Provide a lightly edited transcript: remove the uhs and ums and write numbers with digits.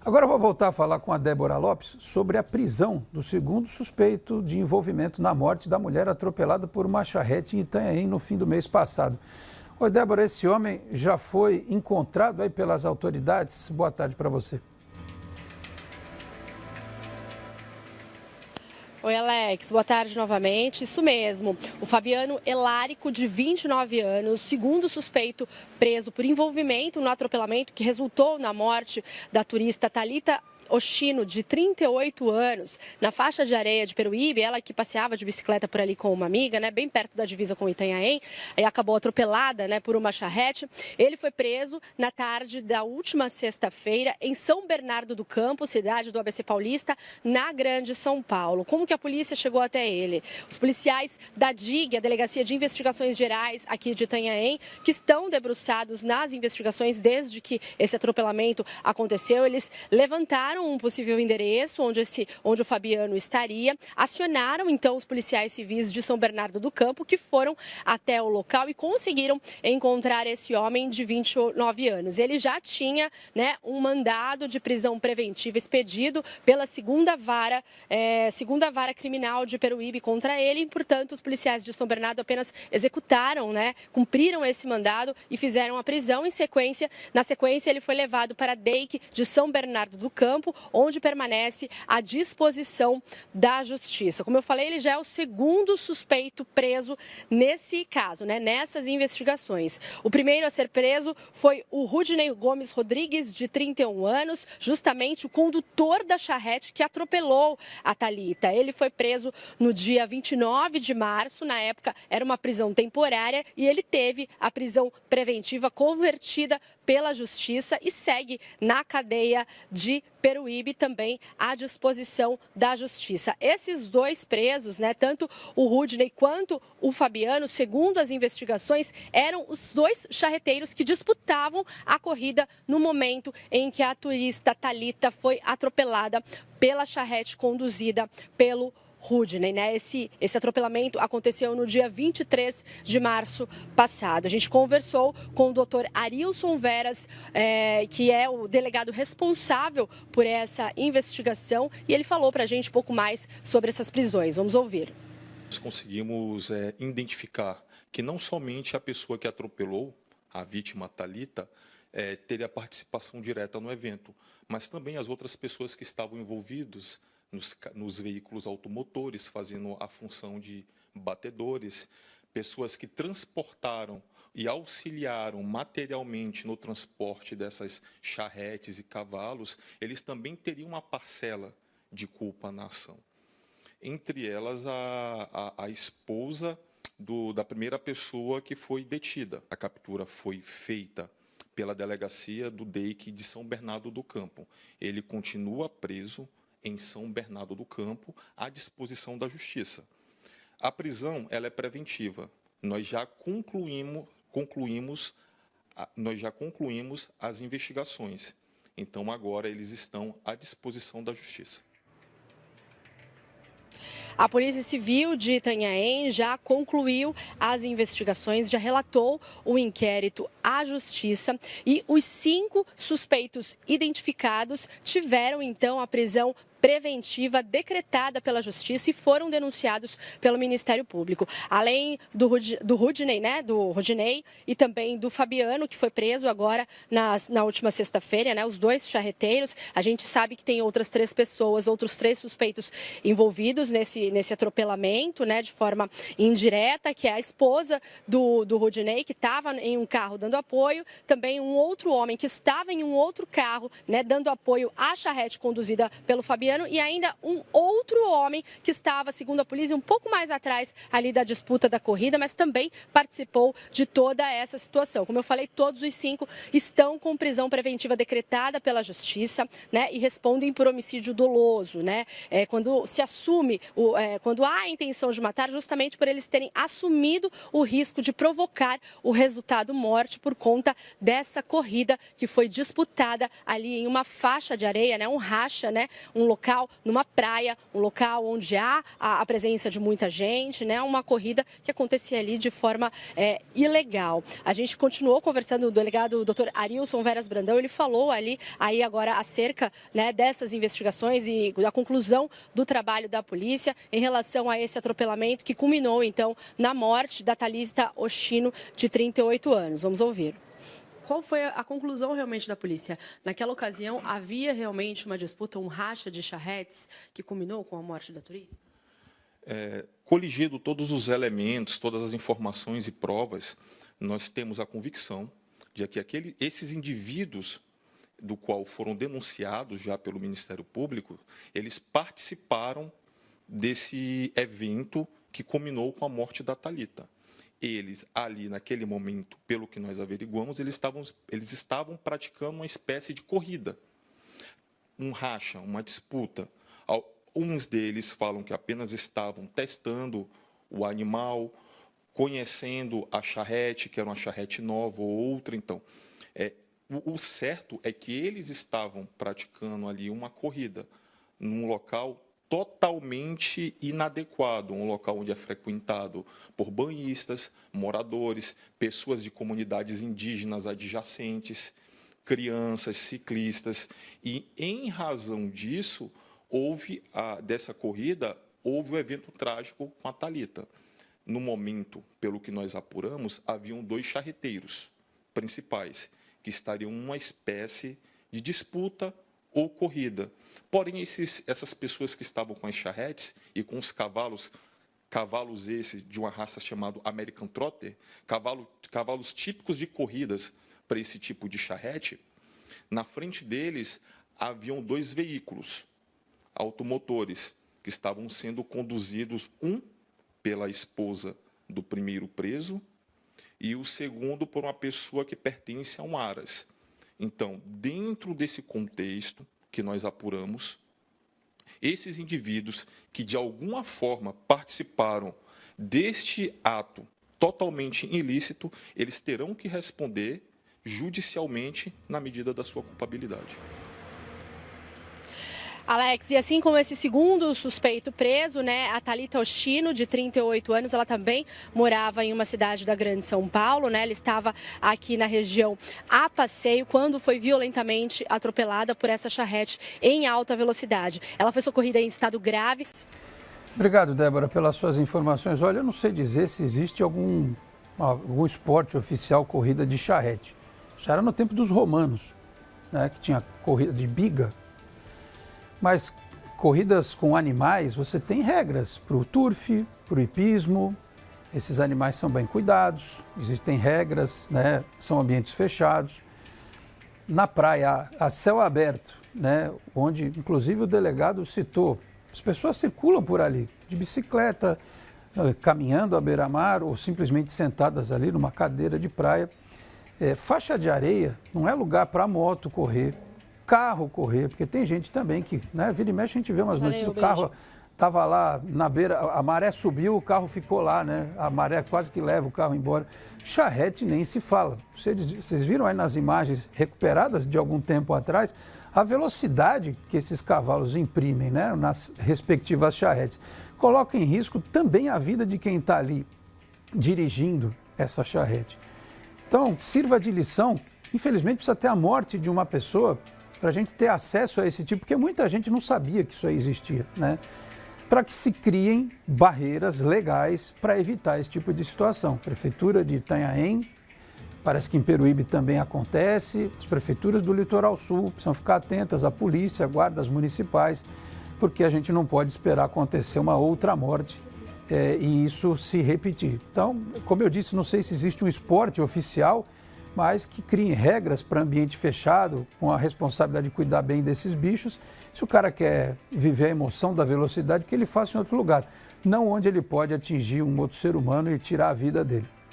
Agora eu vou voltar a falar com a Débora Lopes sobre a prisão do segundo suspeito de envolvimento na morte da mulher atropelada por uma charrete em Itanhaém no fim do mês passado. Oi, Débora, esse homem já foi encontrado aí pelas autoridades? Boa tarde para você. Oi, Alex. Boa tarde novamente. Isso mesmo. O Fabiano Elárico, de 29 anos, segundo suspeito preso por envolvimento no atropelamento que resultou na morte da turista Thalita Oshino, de 38 anos, na faixa de areia de Peruíbe, ela que passeava de bicicleta por ali com uma amiga, né, bem perto da divisa com Itanhaém, e acabou atropelada, né, por uma charrete. Ele foi preso na tarde da última sexta-feira em São Bernardo do Campo, cidade do ABC Paulista, na Grande São Paulo. Como que a polícia chegou até ele? Os policiais da DIG, a Delegacia de Investigações Gerais aqui de Itanhaém, que estão debruçados nas investigações desde que esse atropelamento aconteceu, eles levantaram um possível endereço onde o Fabiano estaria, acionaram então os policiais civis de São Bernardo do Campo, que foram até o local e conseguiram encontrar esse homem de 29 anos. Ele já tinha, né, um mandado de prisão preventiva expedido pela segunda vara criminal de Peruíbe contra ele, e, portanto, os policiais de São Bernardo apenas executaram, né, cumpriram esse mandado e fizeram a prisão. Na sequência, ele foi levado para a DEIC de São Bernardo do Campo, onde permanece à disposição da Justiça. Como eu falei, ele já é o segundo suspeito preso nesse caso, né, nessas investigações. O primeiro a ser preso foi o Rudney Gomes Rodrigues, de 31 anos, justamente o condutor da charrete que atropelou a Thalita. Ele foi preso no dia 29 de março, na época era uma prisão temporária, e ele teve a prisão preventiva convertida pela Justiça e segue na cadeia de Peruíbe, também à disposição da Justiça. Esses dois presos, né, tanto o Rudney quanto o Fabiano, segundo as investigações, eram os dois charreteiros que disputavam a corrida no momento em que a turista Thalita foi atropelada pela charrete conduzida pelo Rudney, né? Esse atropelamento aconteceu no dia 23 de março passado. A gente conversou com o doutor Arilson Veras, que é o delegado responsável por essa investigação, e ele falou para a gente um pouco mais sobre essas prisões. Vamos ouvir. Nós conseguimos identificar que não somente a pessoa que atropelou a vítima Thalita teria participação direta no evento, mas também as outras pessoas que estavam envolvidas nos veículos automotores, fazendo a função de batedores, pessoas que transportaram e auxiliaram materialmente no transporte dessas charretes e cavalos, eles também teriam uma parcela de culpa na ação. Entre elas, a esposa da primeira pessoa que foi detida. A captura foi feita pela delegacia do DEIC de São Bernardo do Campo. Ele continua preso em São Bernardo do Campo, à disposição da Justiça. A prisão ela é preventiva. Nós já concluímos as investigações. Então, agora, eles estão à disposição da Justiça. A Polícia Civil de Itanhaém já concluiu as investigações, já relatou o inquérito à Justiça, e os 5 suspeitos identificados tiveram, então, a prisão preventiva decretada pela Justiça e foram denunciados pelo Ministério Público. Além do Rudney, né, do Rudney, e também do Fabiano, que foi preso agora na última sexta-feira, né, os dois charreteiros. A gente sabe que tem outras 3 pessoas, outros 3 suspeitos envolvidos nesse atropelamento, né, de forma indireta, que é a esposa do Rudney, que estava em um carro dando apoio, também um outro homem que estava em um outro carro, né, dando apoio à charrete conduzida pelo Fabiano, e ainda um outro homem que estava, segundo a polícia, um pouco mais atrás ali da disputa da corrida, mas também participou de toda essa situação. Como eu falei, todos os 5 estão com prisão preventiva decretada pela Justiça, né, e respondem por homicídio doloso, né, quando se assume, quando há a intenção de matar, justamente por eles terem assumido o risco de provocar o resultado morte por conta dessa corrida que foi disputada ali em uma faixa de areia, né, um racha, né, um local, numa praia, um local onde há a presença de muita gente, né? Uma corrida que acontecia ali de forma ilegal. A gente continuou conversando, o delegado Dr. Arilson Veras Brandão, ele falou aí agora acerca, né, dessas investigações e da conclusão do trabalho da polícia em relação a esse atropelamento que culminou, então, na morte da Thalita Oshino, de 38 anos. Vamos ouvir. Qual foi a conclusão realmente da polícia? Naquela ocasião, havia realmente uma disputa, um racha de charretes que culminou com a morte da turista? Coligido todos os elementos, todas as informações e provas, nós temos a convicção de que esses indivíduos do qual foram denunciados já pelo Ministério Público, eles participaram desse evento que culminou com a morte da Thalita. Eles, ali, naquele momento, pelo que nós averiguamos, eles estavam praticando uma espécie de corrida, um racha, uma disputa. Uns deles falam que apenas estavam testando o animal, conhecendo a charrete, que era uma charrete nova ou outra. Então, o certo é que eles estavam praticando ali uma corrida num local totalmente inadequado, um local onde é frequentado por banhistas, moradores, pessoas de comunidades indígenas adjacentes, crianças, ciclistas. E, em razão disso, dessa corrida, houve o evento trágico com a Thalita. No momento, pelo que nós apuramos, haviam 2 charreteiros principais, que estariam em uma espécie de disputa ou corrida. Porém, essas pessoas que estavam com as charretes e com os cavalos esses de uma raça chamada American Trotter, cavalos típicos de corridas para esse tipo de charrete, na frente deles haviam 2 veículos automotores que estavam sendo conduzidos, um pela esposa do primeiro preso e o segundo por uma pessoa que pertence a um Aras. Então, dentro desse contexto que nós apuramos, esses indivíduos que, de alguma forma, participaram deste ato totalmente ilícito, eles terão que responder judicialmente na medida da sua culpabilidade. Alex, e assim como esse segundo suspeito preso, né, a Thalita Oshino, de 38 anos, ela também morava em uma cidade da Grande São Paulo, né? Ela estava aqui na região a passeio quando foi violentamente atropelada por essa charrete em alta velocidade. Ela foi socorrida em estado grave. Obrigado, Débora, pelas suas informações. Olha, eu não sei dizer se existe algum esporte oficial corrida de charrete. Isso era no tempo dos romanos, né, que tinha corrida de biga. Mas corridas com animais, você tem regras para o turf, para o hipismo. Esses animais são bem cuidados, existem regras, né? São ambientes fechados. Na praia, a céu aberto, né? Onde, inclusive, o delegado citou, as pessoas circulam por ali, de bicicleta, caminhando à beira-mar ou simplesmente sentadas ali numa cadeira de praia. Faixa de areia não é lugar para moto correr, carro correr, porque tem gente também que, né, vira e mexe a gente vê umas notícias, o carro estava lá na beira, a maré subiu, o carro ficou lá, né, a maré quase que leva o carro embora. Charrete nem se fala. Vocês viram aí nas imagens recuperadas de algum tempo atrás, a velocidade que esses cavalos imprimem, né, nas respectivas charretes, coloca em risco também a vida de quem está ali dirigindo essa charrete. Então, sirva de lição, infelizmente precisa ter a morte de uma pessoa para a gente ter acesso a esse tipo, porque muita gente não sabia que isso aí existia, né? Para que se criem barreiras legais para evitar esse tipo de situação. Prefeitura de Itanhaém, parece que em Peruíbe também acontece, as prefeituras do Litoral Sul precisam ficar atentas, a polícia, guardas municipais, porque a gente não pode esperar acontecer uma outra morte e isso se repetir. Então, como eu disse, não sei se existe um esporte oficial, mas que criem regras para ambiente fechado, com a responsabilidade de cuidar bem desses bichos. Se o cara quer viver a emoção da velocidade, que ele faça em outro lugar, não onde ele pode atingir um outro ser humano e tirar a vida dele.